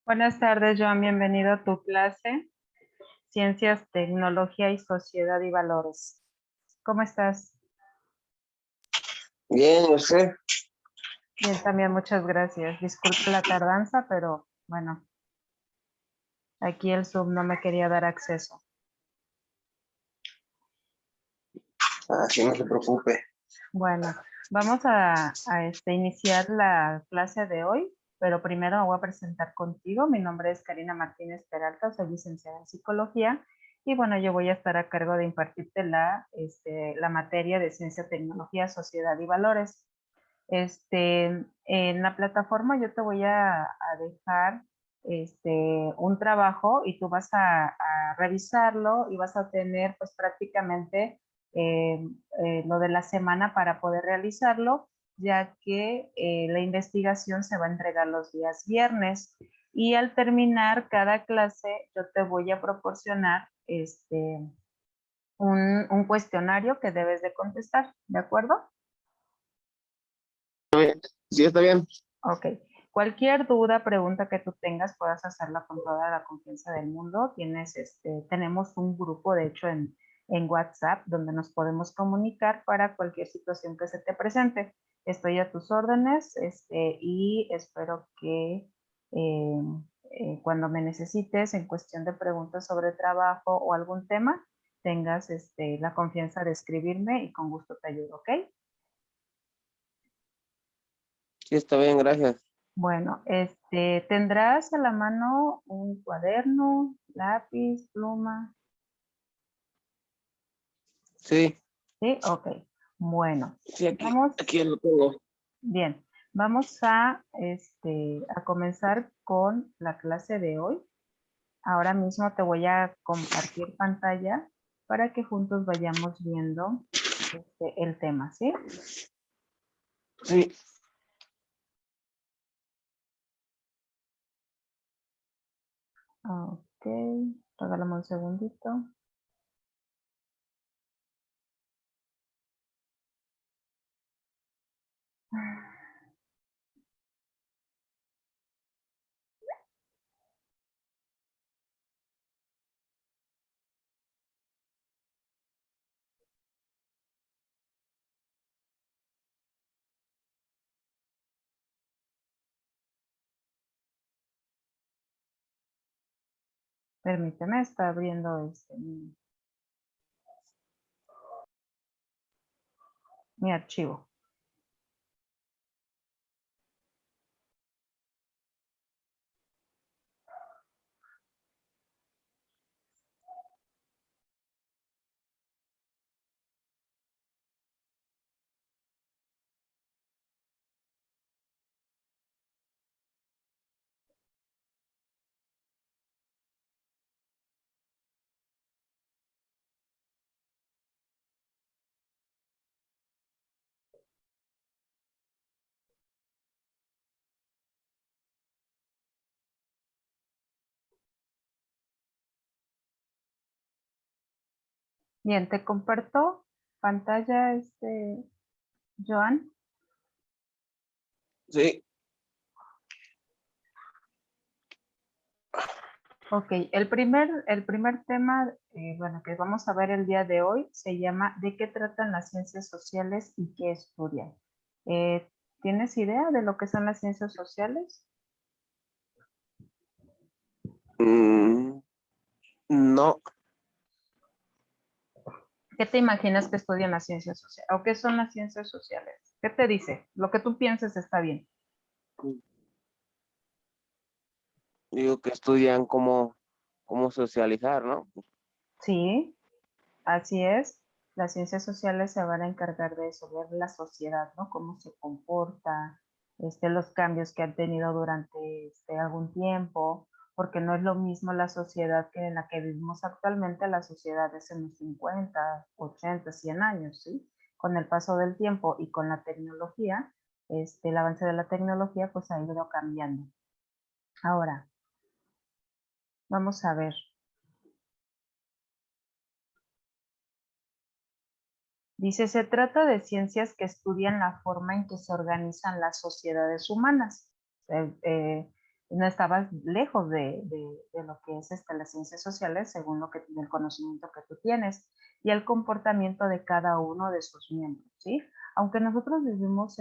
Buenas tardes, Joan. Bienvenido a tu clase, Ciencias, Tecnología y Sociedad y Valores. ¿Cómo estás? Bien, no sé. Bien, también muchas gracias. Disculpa la tardanza, pero bueno, aquí el Zoom no me quería dar acceso. Así no se preocupe. Bueno, vamos a iniciar la clase de hoy, pero primero me voy a presentar contigo. Mi nombre es Karina Martínez Peralta, soy licenciada en Psicología y bueno, yo voy a estar a cargo de impartirte la materia de Ciencia, Tecnología, Sociedad y Valores. En la plataforma yo te voy a dejar un trabajo y tú vas a revisarlo y vas a tener pues prácticamente lo de la semana para poder realizarlo, ya que la investigación se va a entregar los días viernes y al terminar cada clase yo te voy a proporcionar un cuestionario que debes de contestar, ¿de acuerdo? Sí, está bien. Ok. Cualquier duda, pregunta que tú tengas, puedas hacerla con toda la confianza del mundo. Tenemos un grupo, de hecho, en WhatsApp, donde nos podemos comunicar para cualquier situación que se te presente. Estoy a tus órdenes, y espero que eh, cuando me necesites en cuestión de preguntas sobre trabajo o algún tema, tengas la confianza de escribirme y con gusto te ayudo, ¿ok? Sí, está bien, gracias. Bueno, ¿tendrás a la mano un cuaderno, lápiz, pluma? Sí, Sí, ok. Bueno, sí, vamos, aquí lo tengo. bien, vamos a comenzar con la clase de hoy. Ahora mismo te voy a compartir pantalla para que juntos vayamos viendo el tema, ¿sí? Sí, Ok, regálame un segundito. Permíteme, está abriendo mi archivo. Bien, te comparto pantalla, Joan. sí. Ok, el primer tema, bueno, que vamos a ver el día de hoy se llama ¿de qué tratan las ciencias sociales y qué estudian? Eh, ¿Tienes idea de lo que son las ciencias sociales? Mm, no, ¿Qué te imaginas que estudian las ciencias sociales? ¿O qué son las ciencias sociales? ¿Qué te dice? Lo que tú pienses está bien. digo que estudian cómo socializar, ¿no? Sí, así es. Las ciencias sociales se van a encargar de eso, ver la sociedad, ¿no? Cómo se comporta, los cambios que han tenido durante algún tiempo, porque no es lo mismo la sociedad que en la que vivimos actualmente, la sociedad de hace unos 50, 80, 100 años, ¿sí? Con el paso del tiempo y con la tecnología, el avance de la tecnología, pues ha ido cambiando. Ahora, vamos a ver. Dice, se trata de ciencias que estudian la forma en que se organizan las sociedades humanas. Eh, eh, no estabas lejos de lo que es las ciencias sociales, según lo que el conocimiento que tú tienes y el comportamiento de cada uno de sus miembros, ¿sí? Aunque nosotros vivimos,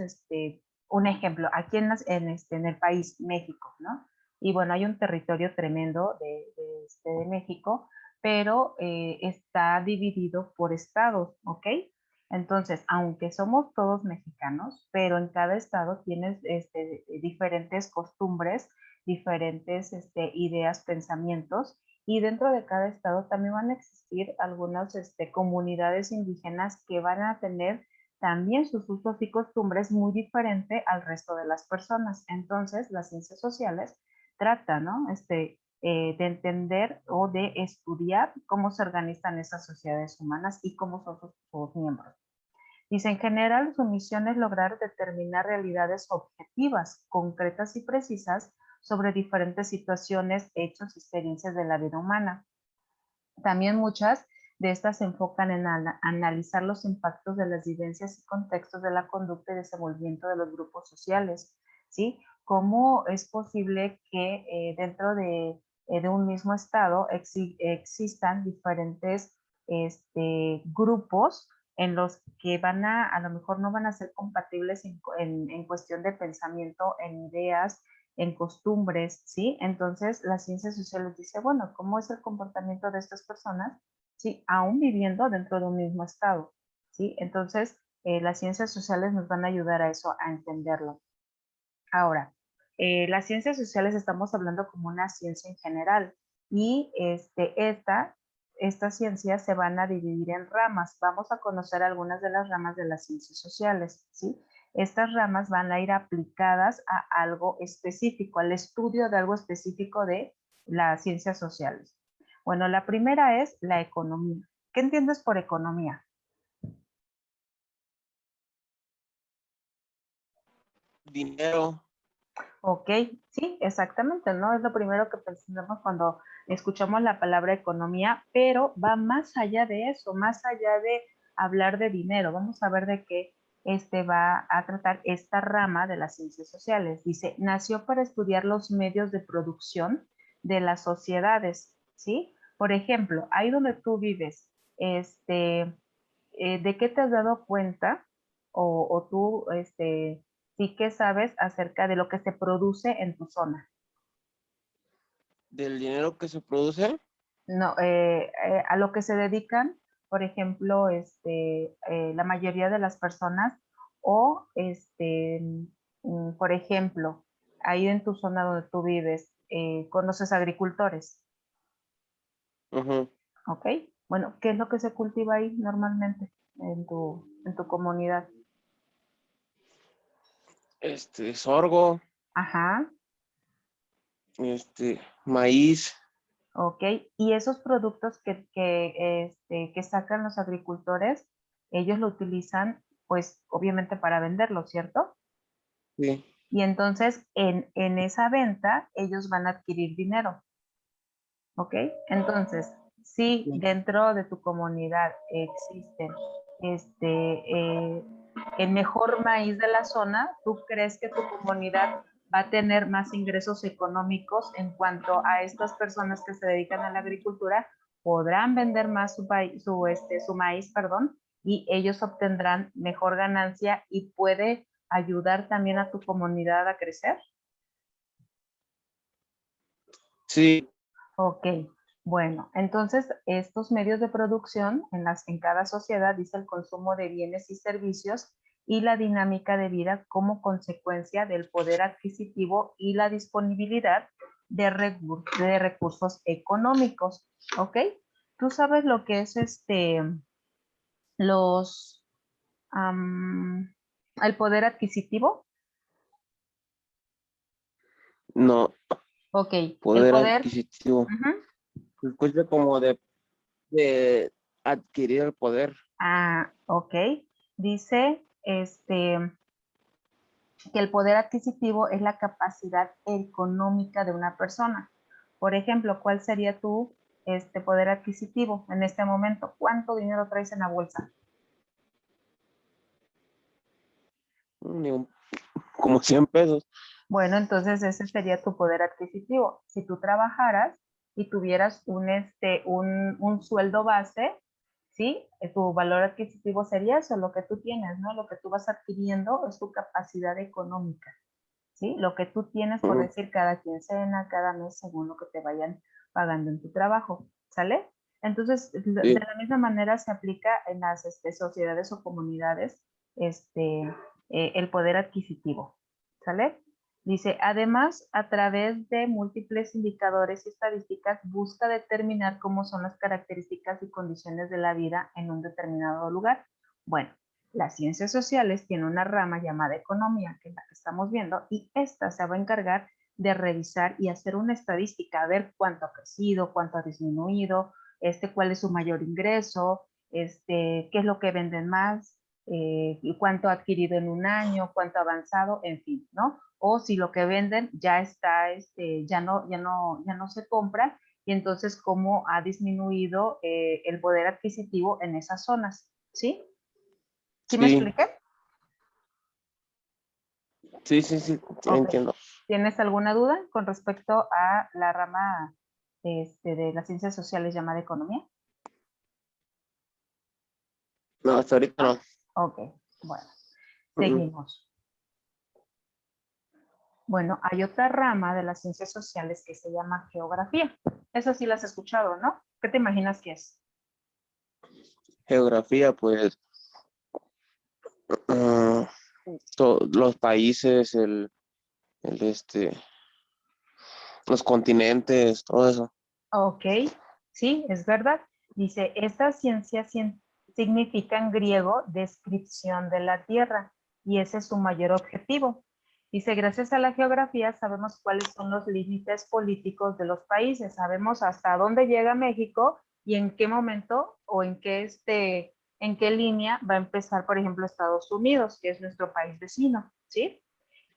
un ejemplo, aquí en el país, México, ¿no? Y bueno, hay un territorio tremendo de México, pero está dividido por estados, ¿ok? Entonces, aunque somos todos mexicanos, pero en cada estado tienes diferentes costumbres, diferentes ideas, pensamientos, y dentro de cada estado también van a existir algunas comunidades indígenas que van a tener también sus usos y costumbres muy diferente al resto de las personas. Entonces, las ciencias sociales tratan, ¿no? De entender o de estudiar cómo se organizan esas sociedades humanas y cómo son sus miembros. Dice, en general, su misión es lograr determinar realidades objetivas, concretas y precisas sobre diferentes situaciones, hechos y experiencias de la vida humana. También muchas de estas se enfocan en analizar los impactos de las vivencias y contextos de la conducta y desenvolvimiento de los grupos sociales, ¿sí? ¿Cómo es posible que dentro de un mismo estado existan diferentes grupos en los que a lo mejor no van a ser compatibles en cuestión de pensamiento, en ideas, en costumbres, ¿sí? Entonces, la ciencia social les dice, bueno, ¿cómo es el comportamiento de estas personas? Sí, aún viviendo dentro de un mismo estado, ¿sí? Entonces, las ciencias sociales nos van a ayudar a eso, a entenderlo. Ahora, las ciencias sociales estamos hablando como una ciencia en general y estas ciencias se van a dividir en ramas. Vamos a conocer algunas de las ramas de las ciencias sociales, ¿sí? Estas ramas van a ir aplicadas a algo específico, al estudio de algo específico de las ciencias sociales. Bueno, la primera es la economía. ¿Qué entiendes por economía? Dinero. Ok, sí, exactamente, ¿no? Es lo primero que pensamos cuando escuchamos la palabra economía, pero va más allá de eso, más allá de hablar de dinero. Vamos a ver de qué va a tratar esta rama de las ciencias sociales. Dice, nació para estudiar los medios de producción de las sociedades, ¿sí? Por ejemplo, ahí donde tú vives, ¿de qué te has dado cuenta o tú, sí que sabes acerca de lo que se produce en tu zona? Del dinero que se produce. No, a lo que se dedican, por ejemplo, la mayoría de las personas o, por ejemplo, ahí en tu zona donde tú vives, ¿conoces agricultores? Ujú. ¿Ok? Bueno, ¿qué es lo que se cultiva ahí normalmente en tu comunidad? Sorgo, Ajá. maíz. Ok, y esos productos que sacan los agricultores, ellos lo utilizan, pues, obviamente para venderlo, ¿cierto? Sí. Y entonces, en esa venta, ellos van a adquirir dinero, ¿ok? Entonces, si Sí. dentro de tu comunidad existen, el mejor maíz de la zona, ¿tú crees que tu comunidad va a tener más ingresos económicos en cuanto a estas personas que se dedican a la agricultura? Podrán vender más su maíz, perdón, y ellos obtendrán mejor ganancia y puede ayudar también a tu comunidad a crecer. Sí. Ok, bueno, entonces estos medios de producción en cada sociedad dice el consumo de bienes y servicios y la dinámica de vida como consecuencia del poder adquisitivo y la disponibilidad de recursos económicos, ¿ok? ¿Tú sabes lo que es los, am, el poder adquisitivo? No, Ok, el poder poder, adquisitivo. ujú. Se escucha como de adquirir el poder. Ah, ok. Dice, que el poder adquisitivo es la capacidad económica de una persona. Por ejemplo, ¿cuál sería tu poder adquisitivo en este momento? ¿Cuánto dinero traes en la bolsa? Ni un- Como 100 pesos. Bueno, entonces ese sería tu poder adquisitivo. Si tú trabajaras y tuvieras un sueldo base, ¿sí? Tu valor adquisitivo sería eso, lo que tú tienes, ¿no? Lo que tú vas adquiriendo es tu capacidad económica, ¿sí? Lo que tú tienes, por Ujú. decir, cada quincena, cada mes, según lo que te vayan pagando en tu trabajo, ¿sale? Entonces, de Sí, la misma manera se aplica en las sociedades o comunidades el poder adquisitivo, ¿sale? Dice, además, a través de múltiples indicadores y estadísticas, busca determinar cómo son las características y condiciones de la vida en un determinado lugar. Bueno, las ciencias sociales tienen una rama llamada economía, que es la que estamos viendo, y esta se va a encargar de revisar y hacer una estadística, a ver cuánto ha crecido, cuánto ha disminuido, cuál es su mayor ingreso, qué es lo que venden más, y cuánto ha adquirido en un año, cuánto ha avanzado, en fin, ¿no? O si lo que venden ya está, ya no se compra, y entonces cómo ha disminuido el poder adquisitivo en esas zonas, ¿sí? ¿Sí me sí, expliqué? sí, sí, sí, sí, Ok. entiendo. ¿Tienes alguna duda con respecto a la rama de las ciencias sociales llamada economía? No, hasta ahorita ¿No? no. Ok, bueno, Mm, seguimos. Bueno, hay otra rama de las ciencias sociales que se llama geografía. Eso sí la has escuchado, ¿no? ¿Qué te imaginas que es? Geografía, pues, ah, los países, el los continentes, todo eso. Ok, sí, es verdad. Dice, esta ciencia significa en griego descripción de la Tierra y ese es su mayor objetivo. Dice, gracias a la geografía sabemos cuáles son los límites políticos de los países, sabemos hasta dónde llega México y en qué momento o en qué línea va a empezar, por ejemplo, Estados Unidos, que es nuestro país vecino, ¿sí?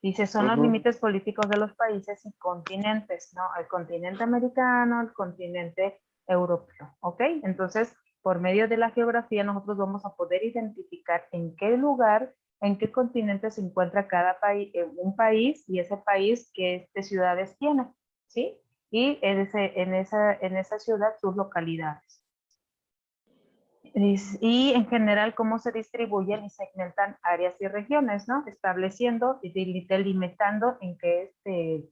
Dice, son los Ujú. límites políticos de los países y continentes, ¿no? El continente americano, el continente europeo, ¿ok? Entonces, por medio de la geografía, nosotros vamos a poder identificar en qué lugar, en qué continente se encuentra cada país, un país y ese país qué ciudades tiene, ¿sí? Y en esa ciudad sus localidades. Y en general cómo se distribuyen y segmentan áreas y regiones, ¿no? Estableciendo y delimitando en qué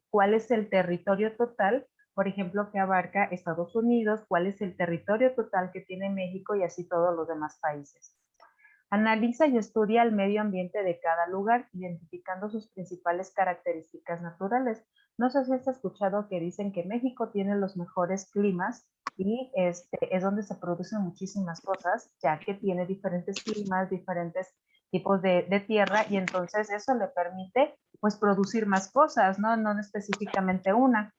cuál es el territorio total, por ejemplo, que abarca Estados Unidos, cuál es el territorio total que tiene México y así todos los demás países. Analiza y estudia el medio ambiente de cada lugar, identificando sus principales características naturales. No sé si has escuchado que dicen que México tiene los mejores climas y es donde se producen muchísimas cosas, ya que tiene diferentes climas, diferentes tipos de tierra y entonces eso le permite pues producir más cosas, ¿no? No específicamente una.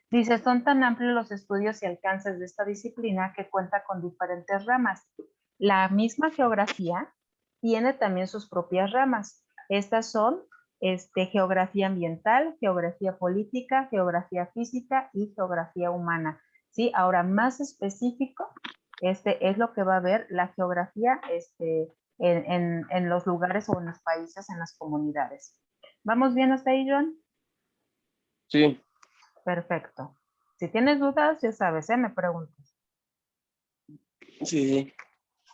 Dice, son tan amplios los estudios y alcances de esta disciplina que cuenta con diferentes ramas. La misma geografía tiene también sus propias ramas. Estas son geografía ambiental, geografía política, geografía física y geografía humana. ¿Sí? Ahora, más específico, es lo que va a ver la geografía en los lugares o en los países, en las comunidades. ¿Vamos bien hasta ahí, John? Sí, Perfecto. Si tienes dudas, ya sabes, me preguntas. sí, sí.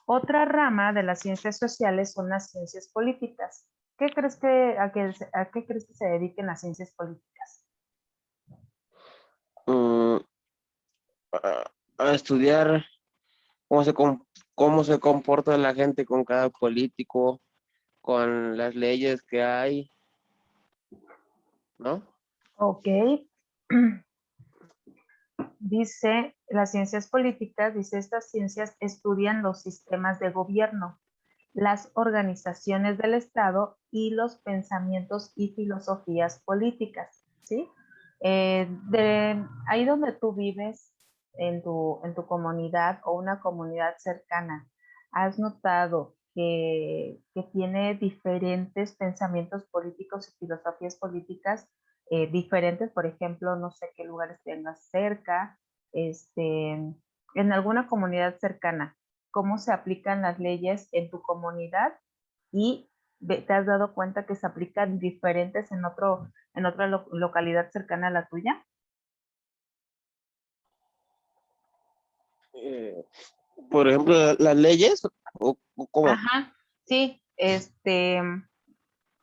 Otra rama de las ciencias sociales son las ciencias políticas. ¿Qué crees a qué crees que se dediquen las ciencias políticas? Mm, a estudiar cómo se comporta la gente con cada político, con las leyes que hay, ¿no? Ok. Dice, las ciencias políticas, dice, estas ciencias estudian los sistemas de gobierno, las organizaciones del Estado y los pensamientos y filosofías políticas, ¿sí? Ahí donde tú vives, en tu comunidad o una comunidad cercana, ¿has notado que tiene diferentes pensamientos políticos y filosofías políticas diferentes? Por ejemplo, no sé qué lugares tengas cerca, en alguna comunidad cercana, cómo se aplican las leyes en tu comunidad y ¿Te has dado cuenta que se aplican diferentes en otra localidad cercana a la tuya? Eh, por ejemplo, las leyes, o cómo. Ajá, sí,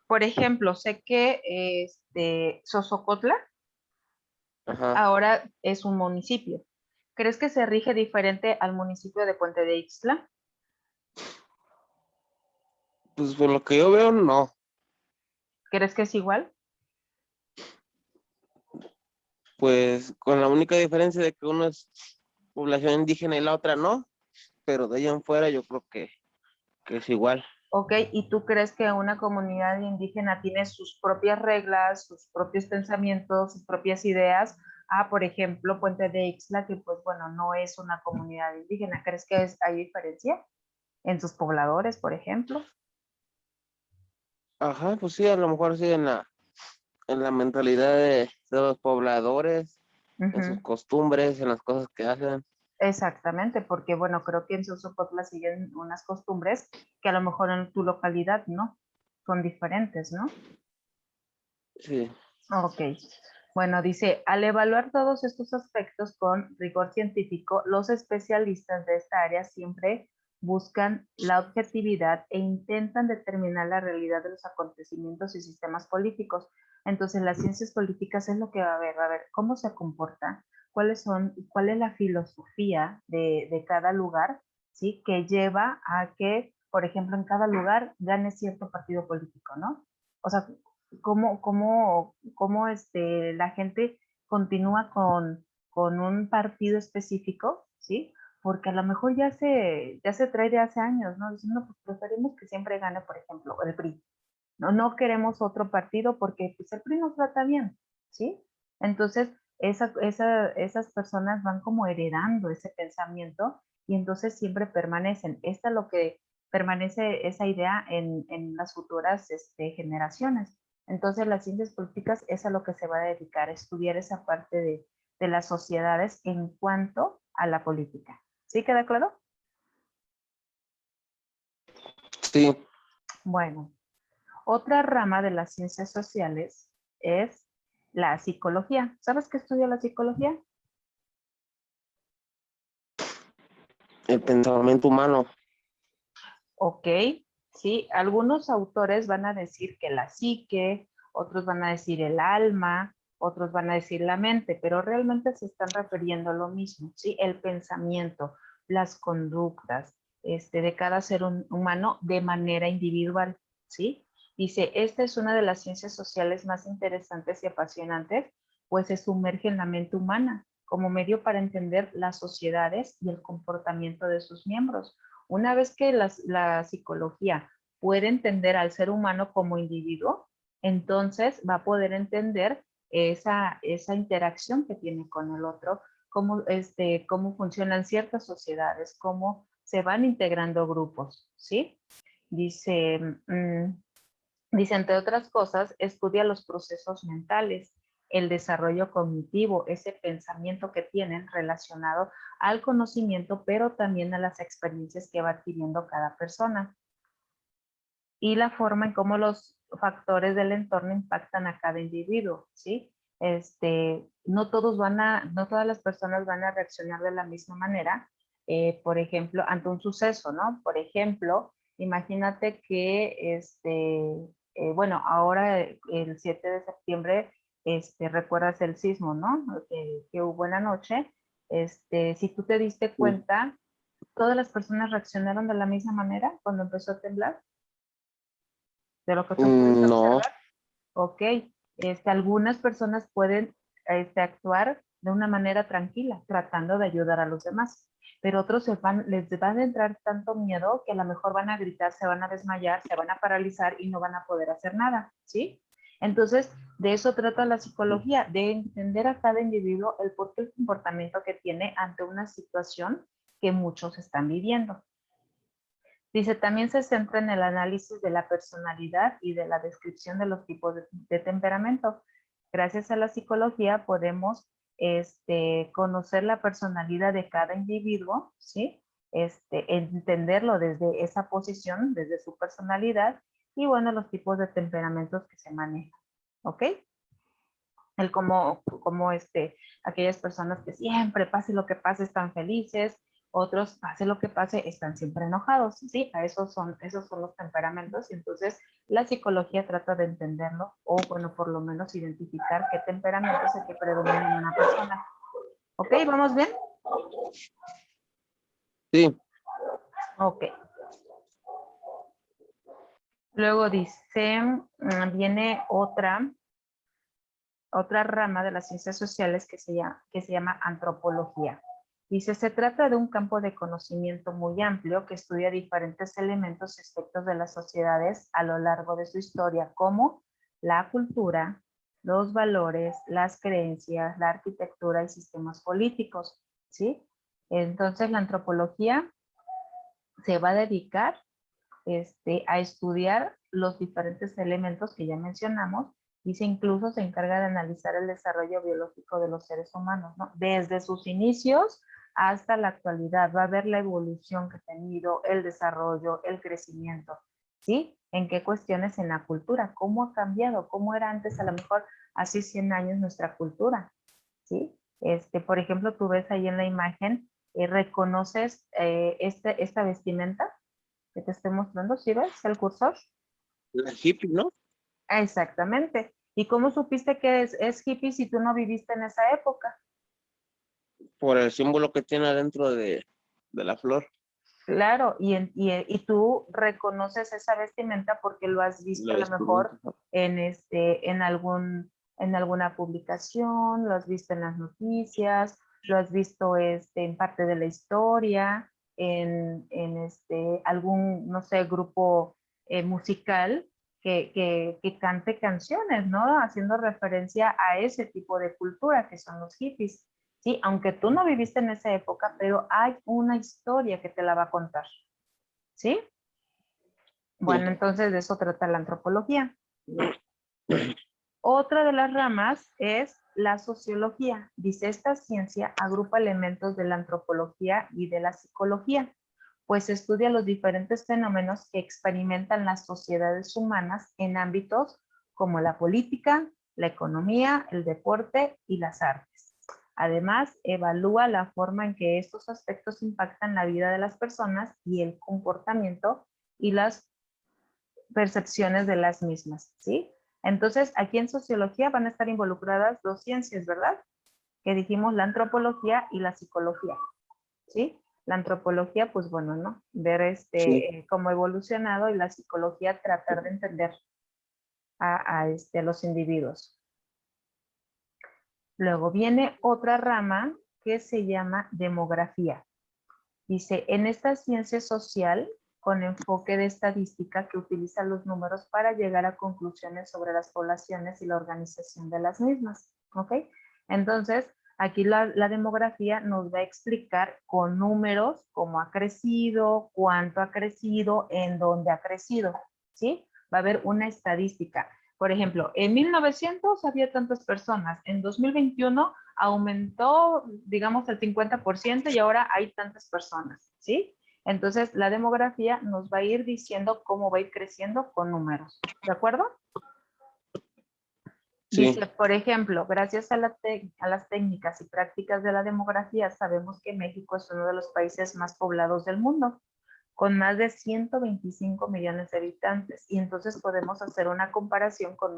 por ejemplo, sé que Sosocotla Ajá. ahora es un municipio. ¿Crees que se rige diferente al municipio de Puente de Ixtla? Pues por lo que yo veo, no. ¿Crees que es igual? Pues con la única diferencia de que uno es población indígena y la otra no, pero de ahí en fuera yo creo que es igual. Ok, ¿y tú crees que una comunidad indígena tiene sus propias reglas, sus propios pensamientos, sus propias ideas? Ah, por ejemplo, Puente de Ixtla, que pues bueno, no es una comunidad indígena. ¿Crees que hay diferencia en sus pobladores, por ejemplo? Ajá, pues sí, a lo mejor sí en la mentalidad de los pobladores, en sus Ujú. costumbres, en las cosas que hacen. Exactamente, porque bueno, creo que en Sosopotla siguen unas costumbres que a lo mejor en tu localidad no, son diferentes, ¿no? Sí. Ok. Bueno, dice, al evaluar todos estos aspectos con rigor científico, los especialistas de esta área siempre buscan la objetividad e intentan determinar la realidad de los acontecimientos y sistemas políticos. Entonces, las ciencias políticas es lo que va a ver cómo se comporta, cuál es la filosofía de cada lugar, ¿sí? Que lleva a que, por ejemplo, en cada lugar gane cierto partido político, ¿no? O sea, cómo la gente continúa con un partido específico, ¿sí? Porque a lo mejor ya se trae de hace años, ¿no? Diciendo, pues preferimos que siempre gane, por ejemplo, el PRI. No queremos otro partido porque pues, el PRI nos trata bien, ¿sí? Entonces, esas personas van como heredando ese pensamiento y entonces siempre permanecen. Esta es lo que permanece esa idea en las futuras generaciones. Entonces, las ciencias políticas es a lo que se va a dedicar, a estudiar esa parte de las sociedades en cuanto a la política. ¿Sí queda claro? Sí, Bueno, otra rama de las ciencias sociales es la psicología. ¿Sabes qué estudia la psicología? el pensamiento humano. Ok, sí, algunos autores van a decir que la psique, otros van a decir el alma, otros van a decir la mente, pero realmente se están refiriendo a lo mismo, ¿sí? El pensamiento, las conductas, de cada ser humano de manera individual, ¿sí? Dice, esta es una de las ciencias sociales más interesantes y apasionantes, pues se sumerge en la mente humana como medio para entender las sociedades y el comportamiento de sus miembros. Una vez que la psicología puede entender al ser humano como individuo, entonces va a poder entender esa interacción que tiene con el otro, cómo funcionan ciertas sociedades, cómo se van integrando grupos, ¿sí? Dice, dice, entre otras cosas, estudia los procesos mentales, el desarrollo cognitivo, ese pensamiento que tienen relacionado al conocimiento, pero también a las experiencias que va adquiriendo cada persona y la forma en cómo los factores del entorno impactan a cada individuo, ¿sí? No todas las personas van a reaccionar de la misma manera, por ejemplo, ante un suceso, ¿no? Por ejemplo, imagínate que, bueno, ahora el 7 de septiembre, recuerdas el sismo, ¿no? Que hubo en la noche. Si tú te diste Sí. cuenta, todas las personas reaccionaron de la misma manera cuando empezó a temblar, de lo que tú pudiste No, observar. Ok, algunas personas pueden actuar de una manera tranquila, tratando de ayudar a los demás, pero otros les van a entrar tanto miedo que a lo mejor van a gritar, se van a desmayar, se van a paralizar y no van a poder hacer nada, ¿sí? Entonces, de eso trata la psicología, de entender a cada individuo el por qué el comportamiento que tiene ante una situación que muchos están viviendo. Dice, también se centra en el análisis de la personalidad y de la descripción de los tipos de temperamento. Gracias a la psicología podemos conocer la personalidad de cada individuo, ¿sí? Entenderlo desde esa posición, desde su personalidad, y bueno, los tipos de temperamentos que se manejan, ¿ok? El cómo aquellas personas que siempre pase lo que pase están felices, otros pase lo que pase están siempre enojados, ¿sí? Esos son los temperamentos, y entonces la psicología trata de entenderlo, o bueno, por lo menos identificar qué temperamento es el que predomina en una persona. ¿Ok? ¿Vamos bien? Sí, Ok. Luego dice, viene otra rama de las ciencias sociales que se llama antropología. Dice, se trata de un campo de conocimiento muy amplio que estudia diferentes elementos y aspectos de las sociedades a lo largo de su historia, como la cultura, los valores, las creencias, la arquitectura y sistemas políticos, ¿sí? Entonces, la antropología se va a dedicar a estudiar los diferentes elementos que ya mencionamos, y incluso se encarga de analizar el desarrollo biológico de los seres humanos, ¿no? Desde sus inicios hasta la actualidad. Va a ver la evolución que ha tenido, el desarrollo, el crecimiento, ¿sí? ¿En qué cuestiones? En la cultura. ¿Cómo ha cambiado? ¿Cómo era antes, a lo mejor hace 100 años, nuestra cultura? ¿Sí? Por ejemplo, tú ves ahí en la imagen, reconoces esta vestimenta que te estoy mostrando, ¿sí ves el cursor? la hippie, ¿no? Exactamente. ¿Y cómo supiste que es hippie si tú no viviste en esa época? Por el símbolo que tiene adentro de la flor. Claro, y tú reconoces esa vestimenta porque lo has visto La a lo vestimenta. mejor en alguna publicación, lo has visto en las noticias, lo has visto en parte de la historia, en algún, no sé, grupo musical que cante canciones, ¿no? Haciendo referencia a ese tipo de cultura que son los hippies. Sí, aunque tú no viviste en esa época, pero hay una historia que te la va a contar, ¿sí? Bueno, Sí. entonces de eso trata la antropología. Otra de las ramas es la sociología. Dice, esta ciencia agrupa elementos de la antropología y de la psicología, pues estudia los diferentes fenómenos que experimentan las sociedades humanas en ámbitos como la política, la economía, el deporte y las artes. Además, evalúa la forma en que estos aspectos impactan la vida de las personas y el comportamiento y las percepciones de las mismas, ¿sí? Entonces, aquí en sociología van a estar involucradas dos ciencias, ¿verdad? Que dijimos, la antropología y la psicología, ¿sí? La antropología, pues bueno, ¿no? Ver Sí. cómo ha evolucionado, y la psicología tratar de entender a los individuos. Luego viene otra rama que se llama demografía. Dice, en esta ciencia social con enfoque de estadística que utiliza los números para llegar a conclusiones sobre las poblaciones y la organización de las mismas. ¿Ok? Entonces, aquí la demografía nos va a explicar con números cómo ha crecido, cuánto ha crecido, en dónde ha crecido. ¿Sí? Va a haber una estadística. Por ejemplo, en 1900 había tantas personas, en 2021 aumentó, digamos, el 50% y ahora hay tantas personas, ¿sí? Entonces, la demografía nos va a ir diciendo cómo va a ir creciendo con números, ¿de acuerdo? Sí. Dice, por ejemplo, gracias a las técnicas y prácticas de la demografía, sabemos que México es uno de los países más poblados del mundo, con más de 125 millones de habitantes, y entonces podemos hacer una comparación con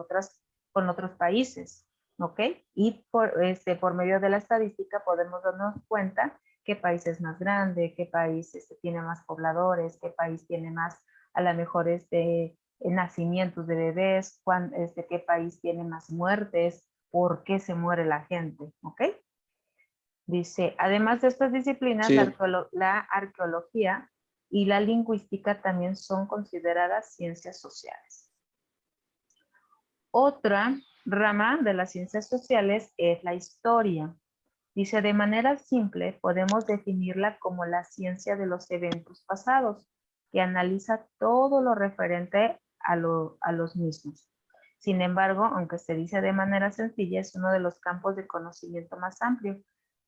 otros países, ¿ok? Y por medio de la estadística podemos darnos cuenta qué país es más grande, qué país tiene más pobladores, qué país tiene más, a lo mejor, nacimientos de bebés, qué país tiene más muertes, por qué se muere la gente, ¿ok? Dice, además de estas disciplinas, Sí. la arqueología y la lingüística también son consideradas ciencias sociales. Otra rama de las ciencias sociales es la historia. Dice, de manera simple, podemos definirla como la ciencia de los eventos pasados, que analiza todo lo referente a los mismos. Sin embargo, aunque se dice de manera sencilla, es uno de los campos de conocimiento más amplio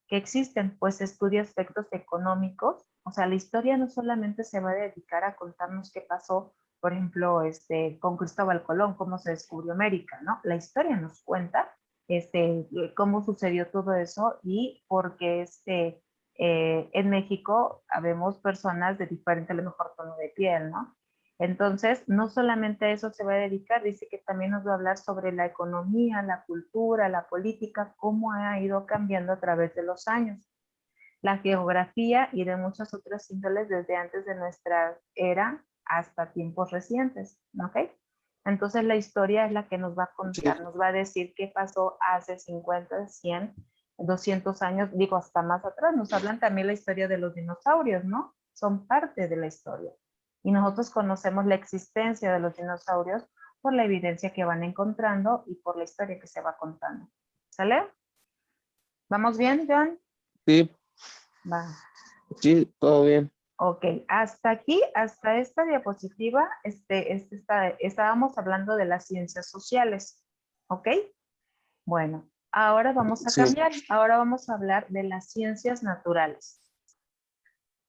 que existen, pues estudia aspectos económicos. O sea, la historia no solamente se va a dedicar a contarnos qué pasó por ejemplo, con Cristóbal Colón, cómo se descubrió América, ¿no? La historia nos cuenta cómo sucedió todo eso y porque en México habemos personas de diferente, a lo mejor, tono de piel, ¿no? Entonces, no solamente a eso se va a dedicar, dice que también nos va a hablar sobre la economía, la cultura, la política, cómo ha ido cambiando a través de los años, la geografía y de muchas otras índoles desde antes de nuestra era hasta tiempos recientes, ¿ok? Entonces la historia es la que nos va a contar, Sí, nos va a decir qué pasó hace 50, 100, 200 años, digo hasta más atrás, nos hablan también la historia de los dinosaurios, ¿no? Son parte de la historia. Y nosotros conocemos la existencia de los dinosaurios por la evidencia que van encontrando y por la historia que se va contando. ¿Sale? ¿Vamos bien, John? sí, Va. sí, todo bien. Ok, hasta aquí, hasta esta diapositiva, estábamos hablando de las ciencias sociales, ¿ok? Bueno, ahora vamos a Sí. cambiar, ahora vamos a hablar de las ciencias naturales.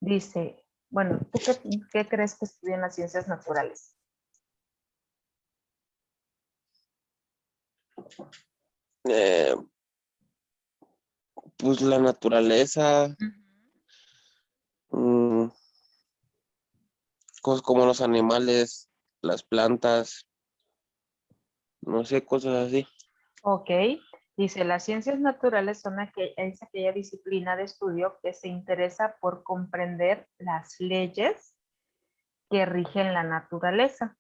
Dice, bueno, ¿tú qué crees que estudian las ciencias naturales? Eh, pues la naturaleza, Ujú. mm, cosas como los animales, las plantas, no sé, cosas así. Ok, dice, las ciencias naturales es aquella disciplina de estudio que se interesa por comprender las leyes que rigen la naturaleza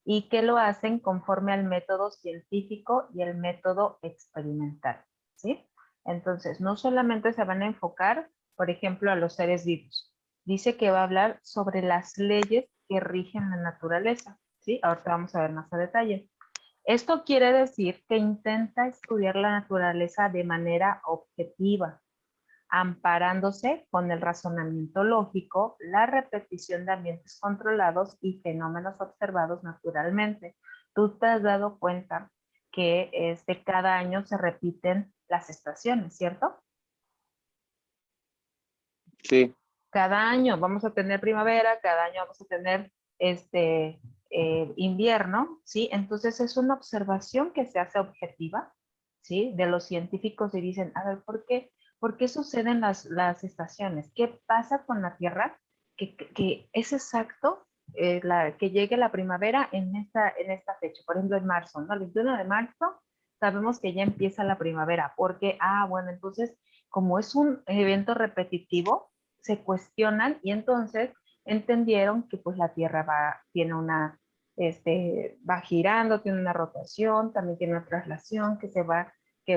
y que lo hacen conforme al método científico y el método experimental, ¿sí? Entonces, no solamente se van a enfocar, por ejemplo, a los seres vivos. Dice que va a hablar sobre las leyes que rigen la naturaleza, ¿sí? Ahorita vamos a ver más a detalle. Esto quiere decir que intenta estudiar la naturaleza de manera objetiva, amparándose con el razonamiento lógico, la repetición de ambientes controlados y fenómenos observados naturalmente. Tú te has dado cuenta que cada año se repiten las estaciones, ¿cierto? Sí, Cada año vamos a tener primavera, cada año vamos a tener invierno, ¿sí? Entonces es una observación que se hace objetiva, ¿sí? De los científicos y dicen, a ver, ¿por qué suceden las estaciones? ¿Qué pasa con la Tierra? Que es exacto que llegue la primavera en esta fecha, por ejemplo en marzo, ¿no? El 21 de marzo sabemos que ya empieza la primavera, porque, bueno, entonces, como es un evento repetitivo, se cuestionan y entonces entendieron que pues la Tierra va girando, tiene una rotación, también tiene una traslación que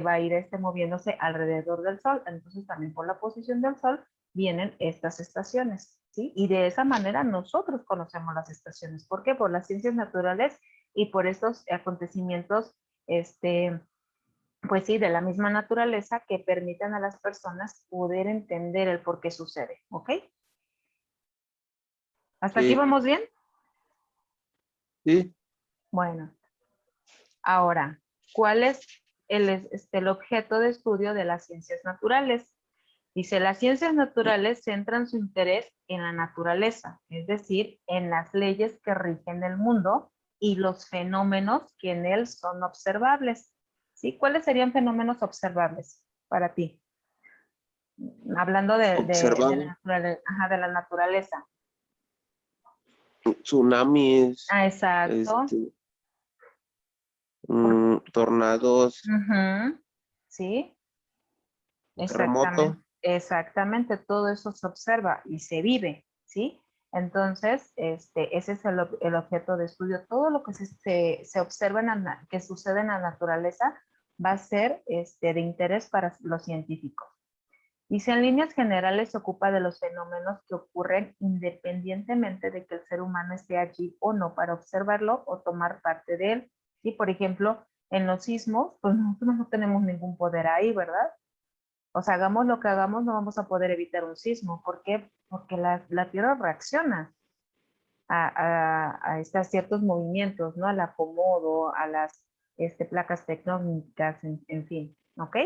va a ir moviéndose alrededor del Sol. Entonces también por la posición del Sol vienen estas estaciones, ¿sí? Y de esa manera nosotros conocemos las estaciones. ¿Por qué? Por las ciencias naturales y por estos acontecimientos, pues sí, de la misma naturaleza que permitan a las personas poder entender el por qué sucede, ¿ok? ¿Hasta aquí sí, vamos bien? sí, Bueno, ahora, ¿cuál es el objeto de estudio de las ciencias naturales? Dice, las ciencias naturales centran su interés en la naturaleza, es decir, en las leyes que rigen el mundo y los fenómenos que en él son observables. ¿Sí? ¿Cuáles serían fenómenos observables para ti? Hablando de la observar naturaleza, ajá, de la naturaleza. tsunamis, Ah, exacto. este, tornados, Ujú. Sí, terremoto, exactamente. Exactamente, todo eso se observa y se vive, ¿sí? Entonces, ese es el objeto de estudio. Todo lo que se observa, que sucede en la naturaleza, va a ser de interés para los científicos. Dice, en líneas generales se ocupa de los fenómenos que ocurren independientemente de que el ser humano esté allí o no para observarlo o tomar parte de él. ¿Sí? Por ejemplo, en los sismos, pues nosotros no tenemos ningún poder ahí, ¿verdad? O sea, hagamos lo que hagamos, no vamos a poder evitar un sismo. ¿Por qué? Porque la Tierra reacciona a ciertos movimientos, ¿no? Al acomodo, a las placas tectónicas, en fin, ¿ok?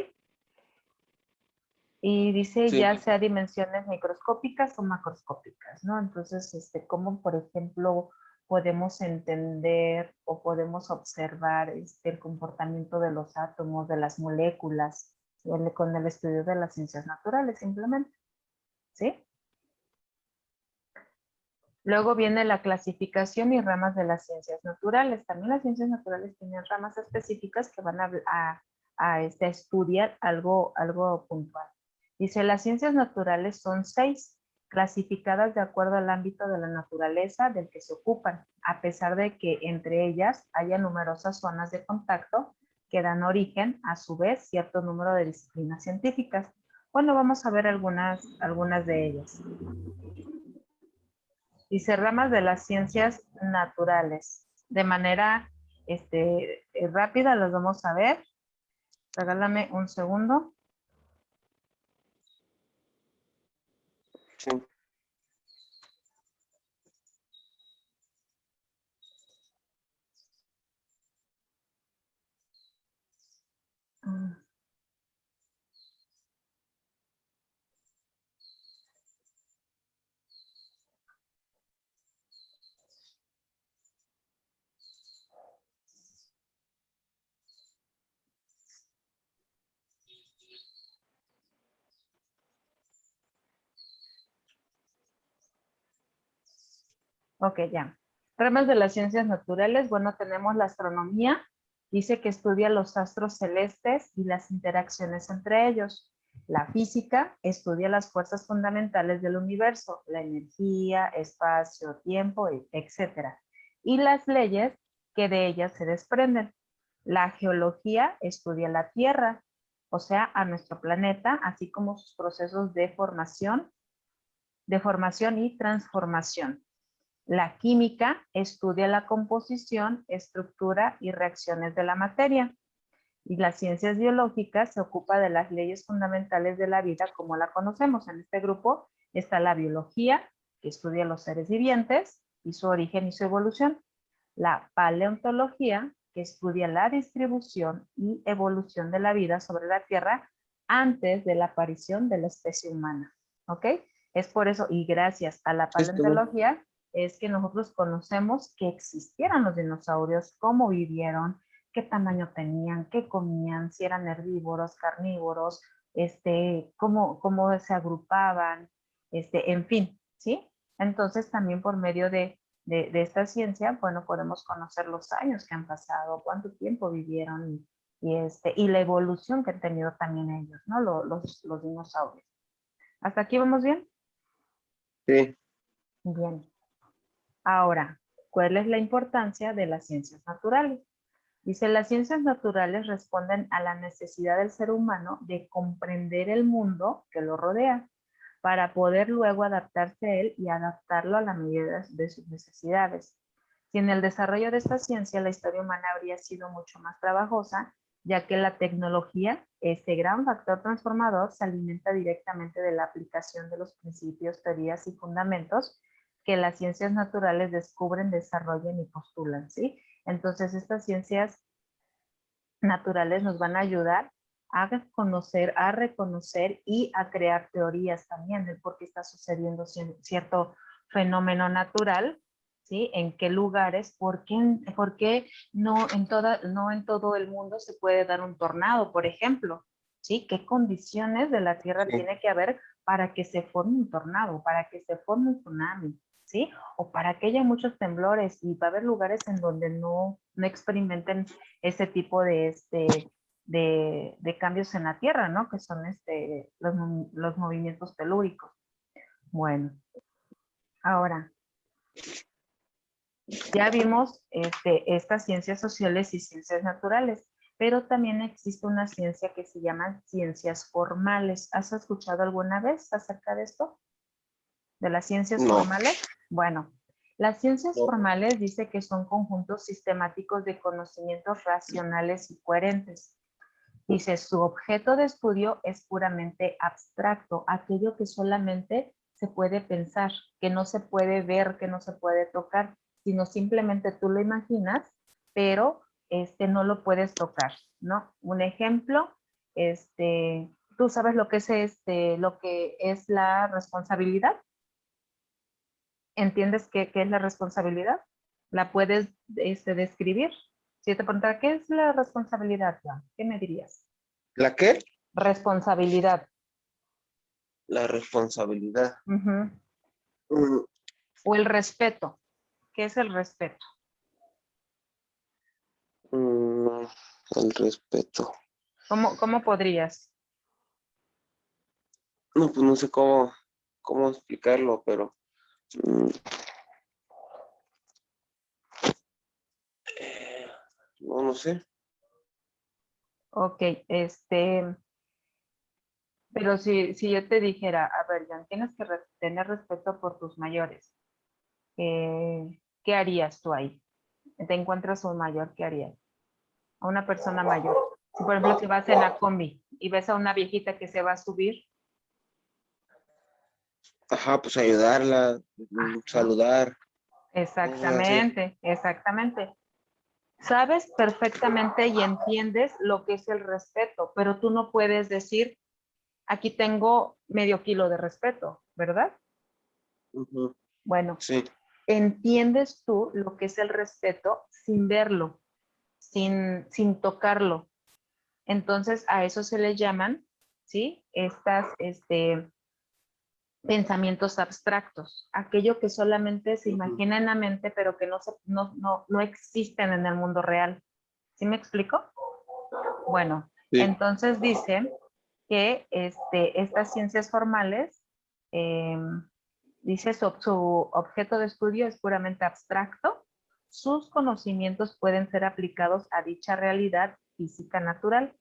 Y dice sí, ya sea dimensiones microscópicas o macroscópicas, ¿no? Entonces, como por ejemplo, podemos entender o podemos observar el comportamiento de los átomos, de las moléculas, con el estudio de las ciencias naturales simplemente, ¿sí? Luego viene la clasificación y ramas de las ciencias naturales. También las ciencias naturales tienen ramas específicas que van a estudiar algo puntual. Dice, las ciencias naturales son 6, clasificadas de acuerdo al ámbito de la naturaleza del que se ocupan, a pesar de que entre ellas haya numerosas zonas de contacto que dan origen, a su vez, cierto número de disciplinas científicas. Bueno, vamos a ver algunas de ellas. Dice ramas de las ciencias naturales. De manera rápida las vamos a ver. Regálame un segundo. Sí. Ok, ya. Ramas de las ciencias naturales. Bueno, tenemos la astronomía. Dice que estudia los astros celestes y las interacciones entre ellos. La física estudia las fuerzas fundamentales del universo, la energía, espacio, tiempo, etcétera. Y las leyes que de ellas se desprenden. La geología estudia la Tierra, o sea, a nuestro planeta, así como sus procesos de formación y transformación. La química estudia la composición, estructura y reacciones de la materia. Y las ciencias biológicas se ocupa de las leyes fundamentales de la vida como la conocemos. En este grupo está la biología, que estudia los seres vivientes y su origen y su evolución. La paleontología, que estudia la distribución y evolución de la vida sobre la Tierra antes de la aparición de la especie humana. ¿Ok? Es por eso, y gracias a la paleontología, es que nosotros conocemos que existieran los dinosaurios, cómo vivieron, qué tamaño tenían, qué comían, si eran herbívoros, carnívoros, cómo se agrupaban, en fin, ¿sí? Entonces también por medio de esta ciencia, bueno, podemos conocer los años que han pasado, cuánto tiempo vivieron y la evolución que han tenido también ellos, ¿no? Los dinosaurios. ¿Hasta aquí vamos bien? Sí. Bien. Ahora, ¿cuál es la importancia de las ciencias naturales? Dice, las ciencias naturales responden a la necesidad del ser humano de comprender el mundo que lo rodea para poder luego adaptarse a él y adaptarlo a la medida de sus necesidades. Sin el desarrollo de esta ciencia, la historia humana habría sido mucho más trabajosa, ya que la tecnología, este gran factor transformador, se alimenta directamente de la aplicación de los principios, teorías y fundamentos que las ciencias naturales descubren, desarrollan y postulan, ¿sí? Entonces, estas ciencias naturales nos van a ayudar a conocer, a reconocer y a crear teorías también de por qué está sucediendo cierto fenómeno natural, ¿sí? En qué lugares, por qué no en todo el mundo se puede dar un tornado, por ejemplo, ¿sí? ¿Qué condiciones de la Tierra Sí. tiene que haber para que se forme un tornado, para que se forme un tsunami, ¿sí? O para que haya muchos temblores y va a haber lugares en donde no experimenten ese tipo de cambios en la Tierra, ¿no? Que son los movimientos telúricos. Bueno, ahora, ya vimos estas ciencias sociales y ciencias naturales, pero también existe una ciencia que se llama ciencias formales. ¿Has escuchado alguna vez acerca de esto? ¿De las ciencias No. formales? Bueno, las ciencias No. formales dice que son conjuntos sistemáticos de conocimientos racionales y coherentes. Dice, su objeto de estudio es puramente abstracto, aquello que solamente se puede pensar, que no se puede ver, que no se puede tocar, sino simplemente tú lo imaginas, pero no lo puedes tocar, ¿no? Un ejemplo, ¿tú sabes lo que es lo que es la responsabilidad? ¿Entiendes qué es la responsabilidad? ¿La puedes describir? Si yo te preguntara, ¿qué es la responsabilidad, Juan? ¿Qué me dirías? ¿La qué? Responsabilidad. La responsabilidad. Ujú. Mm, O el respeto. ¿Qué es el respeto? mm, el respeto. ¿Cómo podrías? No, pues no sé cómo explicarlo, pero mm, eh, no sé. Ok, pero si yo te dijera, a ver, Jan, tienes que tener respeto por tus mayores. ¿Qué harías tú ahí? Te encuentras un mayor, ¿qué harías? A una persona mayor. Si, por ejemplo, si vas en la combi y ves a una viejita que se va a subir, Ajá, pues ayudarla, ajá, saludar, cosas así. exactamente, exactamente. Sabes perfectamente y entiendes lo que es el respeto, pero tú no puedes decir, aquí tengo medio kilo de respeto, ¿verdad? Ujú, Bueno, sí. entiendes tú lo que es el respeto sin verlo, sin tocarlo. Entonces, a eso se le llaman, ¿sí? Estas, pensamientos abstractos, aquello que solamente se Ujú, imagina en la mente, pero que no existen en el mundo real. ¿Sí me explico? Bueno, sí. entonces dice que estas ciencias formales, eh, dice su objeto de estudio es puramente abstracto, sus conocimientos pueden ser aplicados a dicha realidad física natural.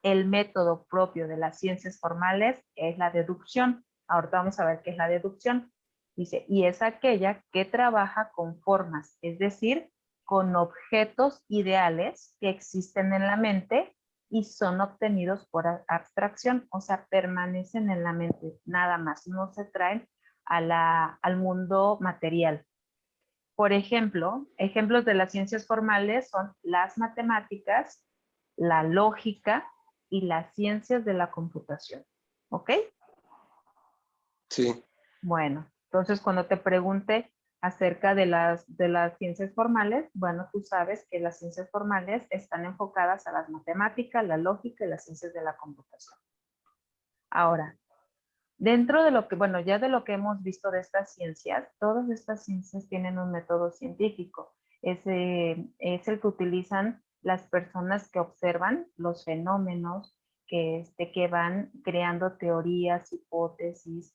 El método propio de las ciencias formales es la deducción. Ahorita vamos a ver qué es la deducción. Dice, y es aquella que trabaja con formas, es decir, con objetos ideales que existen en la mente y son obtenidos por abstracción, o sea, permanecen en la mente, nada más, no se traen al mundo material. Por ejemplo, ejemplos de las ciencias formales son las matemáticas, la lógica y las ciencias de la computación. ¿Ok? Sí. Bueno, entonces cuando te pregunte acerca de las ciencias formales, bueno, tú sabes que las ciencias formales están enfocadas a las matemáticas, la lógica y las ciencias de la computación. Ahora, dentro de lo que, bueno, ya de lo que hemos visto de estas ciencias, todas estas ciencias tienen un método científico. Es el que utilizan las personas que observan los fenómenos, que van creando teorías, hipótesis,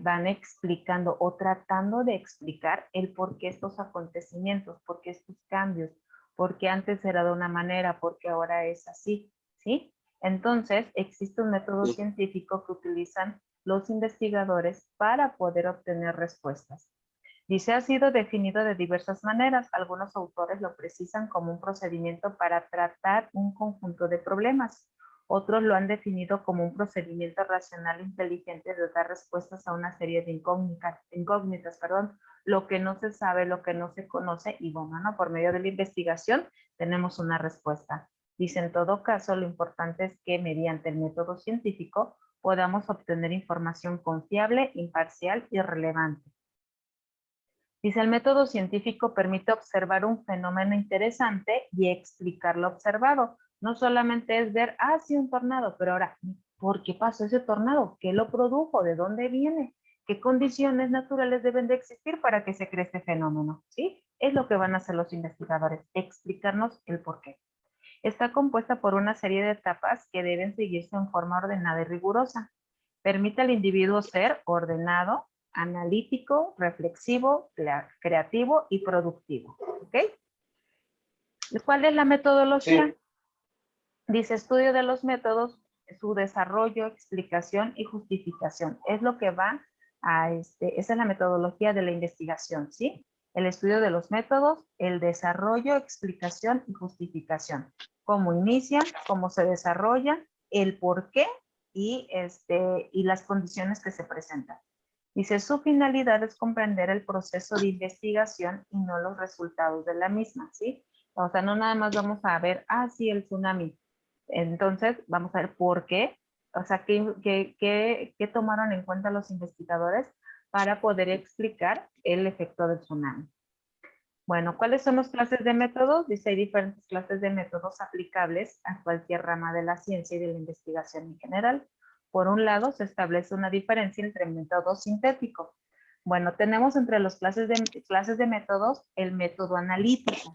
van explicando o tratando de explicar el por qué estos acontecimientos, por qué estos cambios, por qué antes era de una manera, por qué ahora es así, ¿sí? Entonces, existe un método Sí. científico que utilizan los investigadores para poder obtener respuestas. Dice, ha sido definido de diversas maneras. Algunos autores lo precisan como un procedimiento para tratar un conjunto de problemas. Otros lo han definido como un procedimiento racional e inteligente de dar respuestas a una serie de incógnitas, lo que no se sabe, lo que no se conoce, y bueno, ¿no? Por medio de la investigación tenemos una respuesta. Dice, en todo caso, lo importante es que mediante el método científico podamos obtener información confiable, imparcial y relevante. Dice, el método científico permite observar un fenómeno interesante y explicar lo observado. No solamente es ver, sí, un tornado, pero ahora, ¿por qué pasó ese tornado? ¿Qué lo produjo? ¿De dónde viene? ¿Qué condiciones naturales deben de existir para que se cree este fenómeno? ¿Sí? Es lo que van a hacer los investigadores, explicarnos el por qué. Está compuesta por una serie de etapas que deben seguirse en forma ordenada y rigurosa. Permite al individuo ser ordenado, analítico, reflexivo, creativo y productivo. ¿Ok? ¿Cuál es la Sí. metodología? Dice estudio de los métodos, su desarrollo, explicación y justificación. Es lo que va esa es la metodología de la investigación, ¿sí? El estudio de los métodos, el desarrollo, explicación y justificación. Cómo inicia, cómo se desarrolla, el por qué y las condiciones que se presentan. Dice, su finalidad es comprender el proceso de investigación y no los resultados de la misma, ¿sí? O sea, no nada más vamos a ver, sí, el tsunami. Entonces, vamos a ver por qué, o sea, qué tomaron en cuenta los investigadores para poder explicar el efecto del tsunami. Bueno, ¿cuáles son las clases de métodos? Dice, hay diferentes clases de métodos aplicables a cualquier rama de la ciencia y de la investigación en general. Por un lado, se establece una diferencia entre método sintético. Bueno, tenemos entre las clases de métodos el método analítico.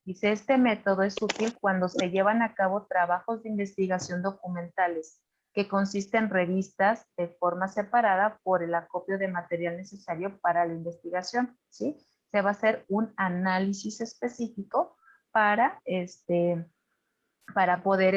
Dice, este método es útil cuando se llevan a cabo trabajos de investigación documentales, que consiste en revistas de forma separada por el acopio de material necesario para la investigación, ¿sí? Se va a hacer un análisis específico para, para poder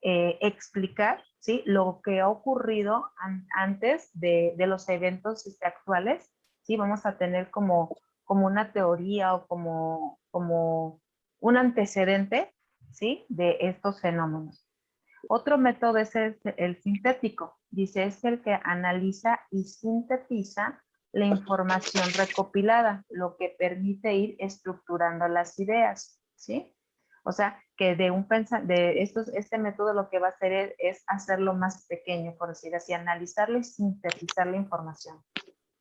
explicar, ¿sí? Lo que ha ocurrido antes de los eventos actuales, ¿sí? Vamos a tener como una teoría o como un antecedente, ¿sí? De estos fenómenos. Otro método es el sintético. Dice, es el que analiza y sintetiza la información recopilada, lo que permite ir estructurando las ideas, ¿sí? O sea, que este método lo que va a hacer es hacerlo más pequeño, por decir así, analizarlo y sintetizar la información.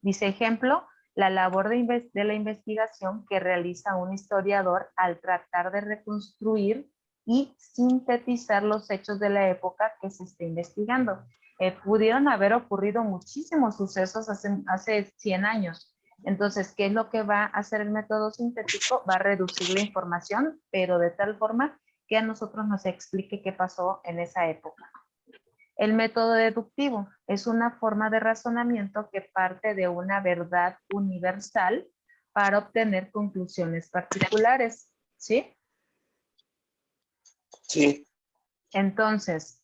Dice, ejemplo, la labor de la investigación que realiza un historiador al tratar de reconstruir y sintetizar los hechos de la época que se está investigando. Pudieron haber ocurrido muchísimos sucesos hace 100 años. Entonces, ¿qué es lo que va a hacer el método sintético? Va a reducir la información, pero de tal forma que a nosotros nos explique qué pasó en esa época. El método deductivo es una forma de razonamiento que parte de una verdad universal para obtener conclusiones particulares, ¿sí? Sí. Entonces,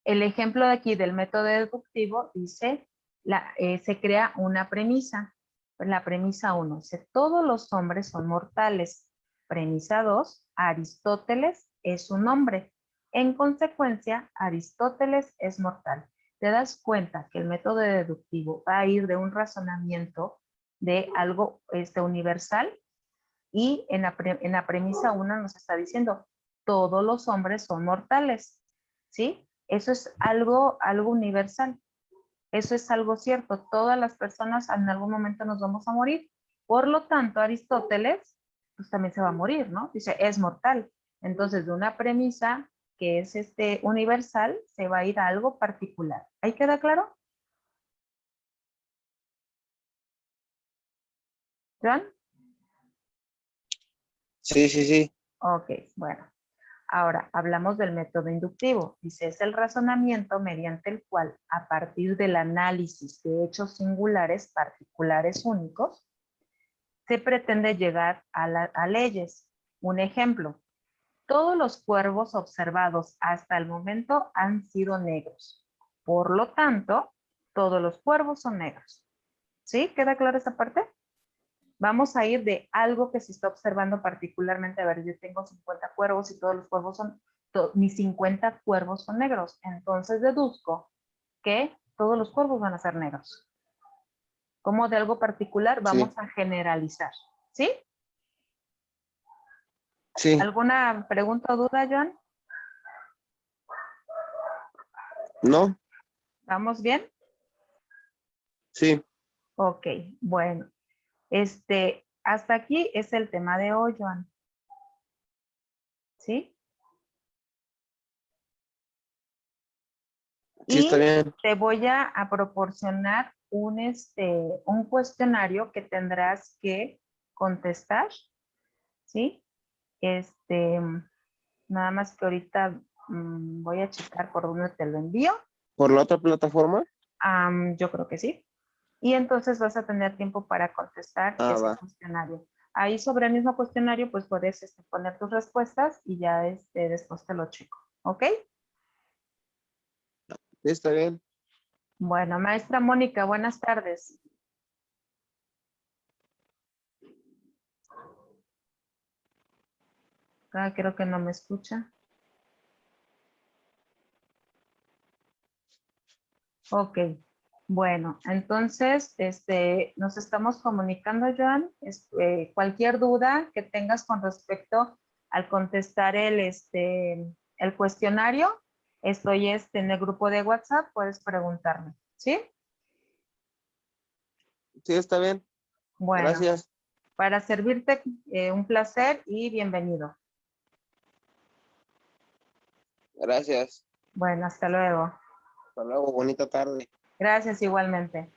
el ejemplo de aquí del método deductivo dice, se crea una premisa. La premisa 1 dice, todos los hombres son mortales. Premisa 2, Aristóteles es un hombre. En consecuencia, Aristóteles es mortal. Te das cuenta que el método deductivo va a ir de un razonamiento de algo universal y en la premisa 1 nos está diciendo, todos los hombres son mortales, ¿sí? Eso es algo universal. Eso es algo cierto. Todas las personas en algún momento nos vamos a morir. Por lo tanto, Aristóteles, pues también se va a morir, ¿no? Dice, es mortal. Entonces, de una premisa que es universal, se va a ir a algo particular. ¿Ahí queda claro? ¿John? Sí, sí, sí. Ok, bueno. Ahora, hablamos del método inductivo. Dice, es el razonamiento mediante el cual, a partir del análisis de hechos singulares, particulares, únicos, se pretende llegar a leyes. Un ejemplo, todos los cuervos observados hasta el momento han sido negros. Por lo tanto, todos los cuervos son negros. ¿Sí? ¿Queda clara esta parte? Vamos a ir de algo que se está observando particularmente. A ver, yo tengo 50 cuervos y todos los cuervos mis 50 cuervos son negros. Entonces deduzco que todos los cuervos van a ser negros. Como de algo particular vamos Sí. a generalizar. ¿Sí? Sí. ¿Alguna pregunta o duda, John? ¿No? ¿Vamos bien? Sí. Ok, bueno. Hasta aquí es el tema de hoy, Joan. ¿Sí? Sí, está Y bien. te voy a proporcionar un cuestionario que tendrás que contestar, ¿sí? Nada más que ahorita voy a checar por dónde te lo envío. ¿Por la otra plataforma? Yo creo que sí. Y entonces vas a tener tiempo para contestar Ah, ese va. cuestionario. Ahí sobre el mismo cuestionario, pues puedes poner tus respuestas y ya después te lo checo. ¿Ok? Sí, está bien. Bueno, maestra Mónica, buenas tardes. Creo que no me escucha. Ok. Bueno, entonces, nos estamos comunicando, Joan. Cualquier duda que tengas con respecto al contestar el cuestionario, estoy en el grupo de WhatsApp, puedes preguntarme, ¿sí? Sí, está bien. Bueno, Gracias. para servirte, un placer y bienvenido. Gracias. Bueno, hasta luego. Hasta luego. Bonita tarde. Gracias igualmente.